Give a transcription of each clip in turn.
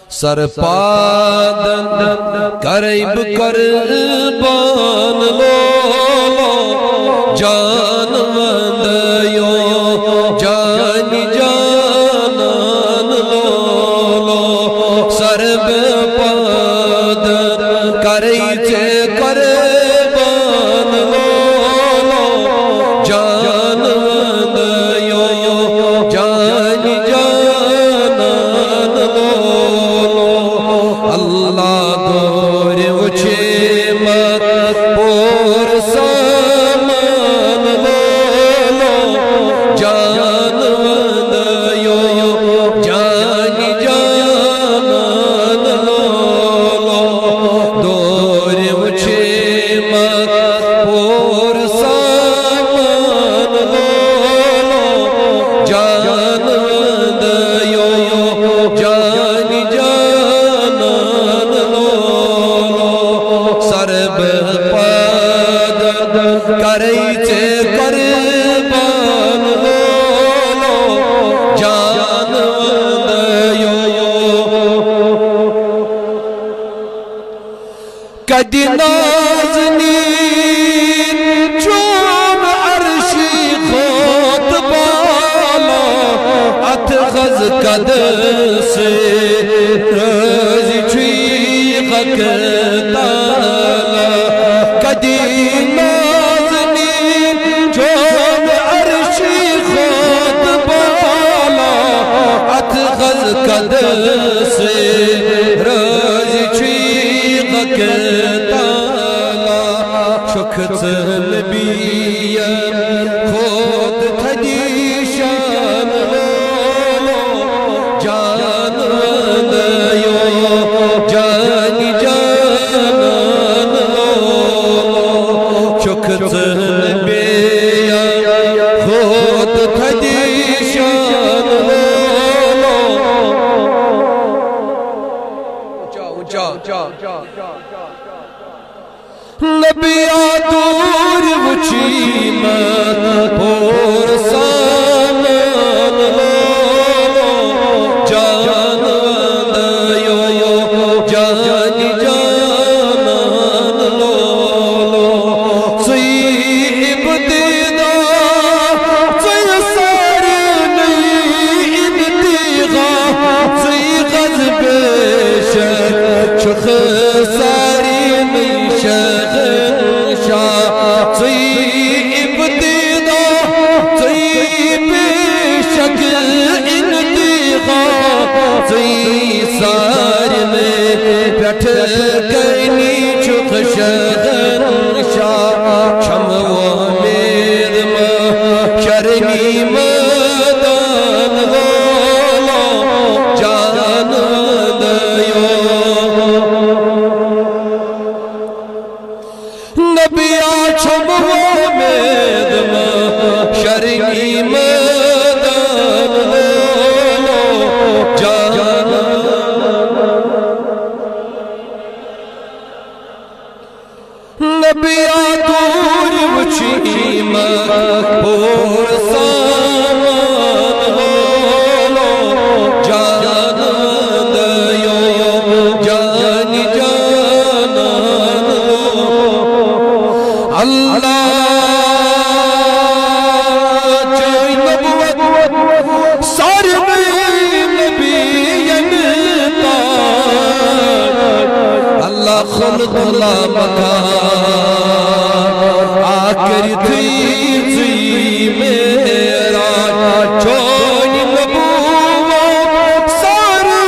سرپادن کریب قربان لو جان وندیو جانی جانان لو سرب پادن کریچے قربان لو جان وندیو جانی جانان لو اللہ دور وچھے مت پور سامان لو جان وندیو جانی جانان لو دور وچھے مت پور سامان لو جان وندیو جانی جانان لو سرب پاد کریچے قربان لو جان وندیو کدی نازنین چون عرشی خود بالا اتخذ قد سے رضی چوی غک تالا کدی نازنین چون عرشی خود بالا اتخذ قد سے رضی چوی غک تالا شکت نبیم خود تھدیشان لو جان وندیو جانی جانان لو شکت نبیم خود تھدیشان لو نبی آدور وچی مت پور سامان لو جان وندیو جانی جانان لو صیب دینا صی ساری نئی انتیغا صی غزب شر چخ ساری نئی شغن شاہ صیب دینا صیب شک انتیغا صی ساری میں پیٹھ کرنی چخ شغن شاہ شم و میر شرمی مدان لو جان وندیو نبی آچھم و مید شرمی مدان لو جان نبی آدور وچی مت پور سامان لو جان وندیو جانی جانان لو اللہ چاہی نبوت سارے نبی اللہ خلق اللہ مکان آکر تھی میرا چونی نبوت سارے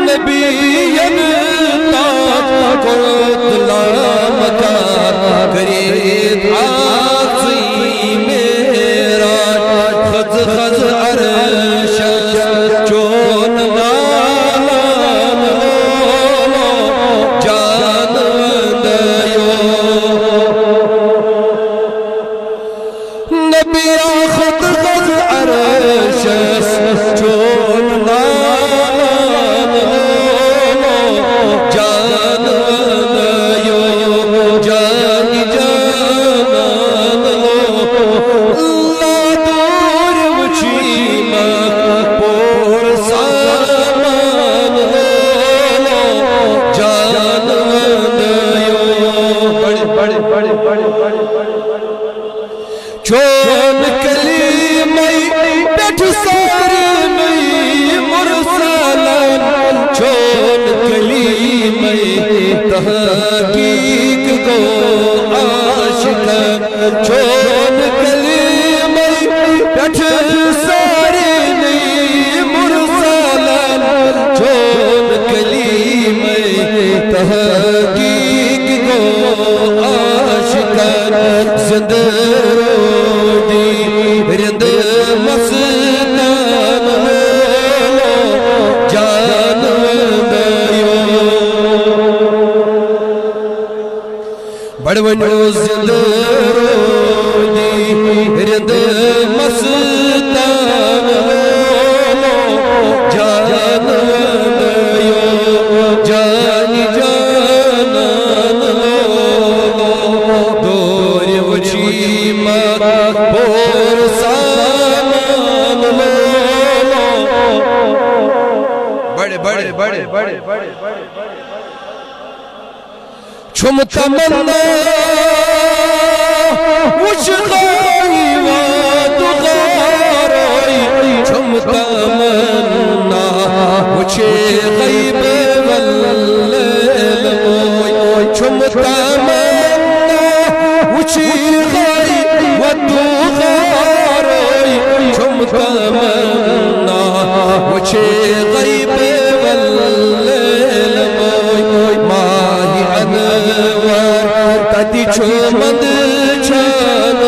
نبی قرط اللہ مکان کرید آسی میرا خز خز عرش چون نالان لو جان وندیو تحقیق کو عاشق چھوڑ کلمہ پٹھ سارے نہیں مرسلن چھوڑ کلمہ تحقیق کو عاشق زندہ روڈی رند مستان جان دیو بڑونو زندہ روڈی رند مستان جان دیو جانی جانان دور وچیما بور سامان بڑے چھم تمنا وچ غائی واد غارائی چھم تمنا وچ غیب واللیل موئی چھم تمنا وچ غائی واد غارائی چھم تمنا وچ غیب واللیل موئی ماہی انوار تدی چھومد چھان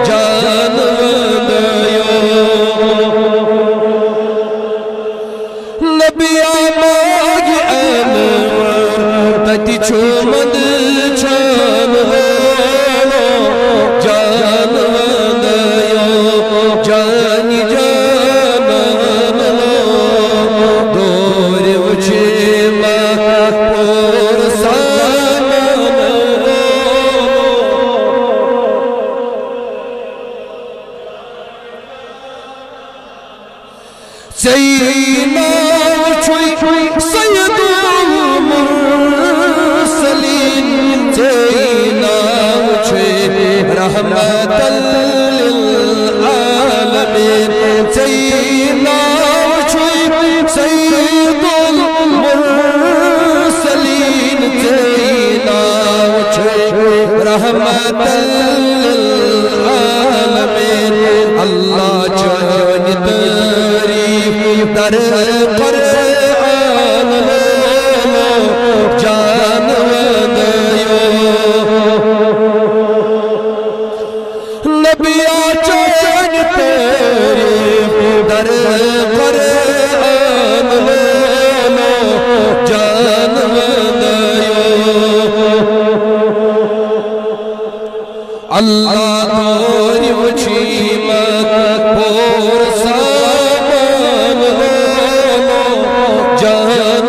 جان دیو نبی ماہی انوار تدی چھومد چھان جان دیو جانی جانان دور وچیما پور سامان سیدنا وچوی سید المرسلین سیدنا وچوی رحمت للعالمین سیدنا وچوی سید المرسلین سیدنا وچوی رحمت للعالمین اللہ جان تعریف در قرآن جان دیو نبی جان تعریف در قرآن جان دیو اللہ دوری وچیمت پور سامان جان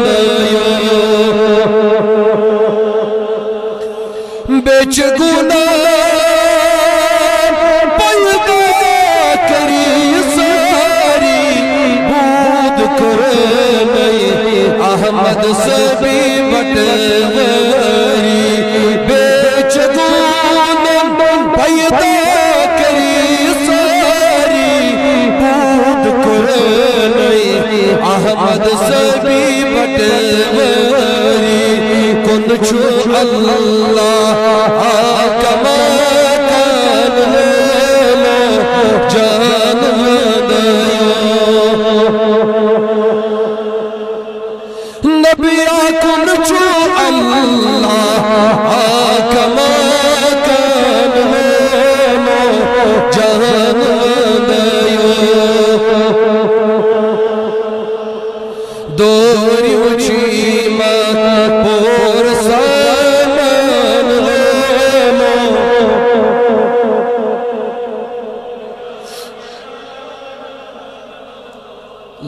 دیو بیچ گناہ پیدا کری ساری بود کرنی احمد سبی بٹواری بیچ گناہ پیدا کری ساری بود کرنی احمد سبی بٹواری کن چھو اللہ کما کان جان دیو نبی کن چھو اللہ کما کان جان دیو دوری وچیما پور سامان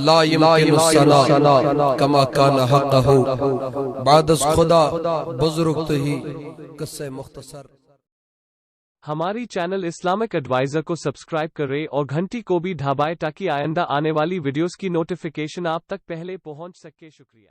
لا يمكن الصلاة كما كان حقه بعد از خدا بزرگ تہی قصہ مختصر ہماری چینل اسلامک ایڈوائزر کو سبسکرائب کریں اور گھنٹی کو بھی دبائیں تاکہ آئندہ آنے والی ویڈیوز کی نوٹیفیکیشن آپ تک پہلے پہنچ سکے۔ شکریہ۔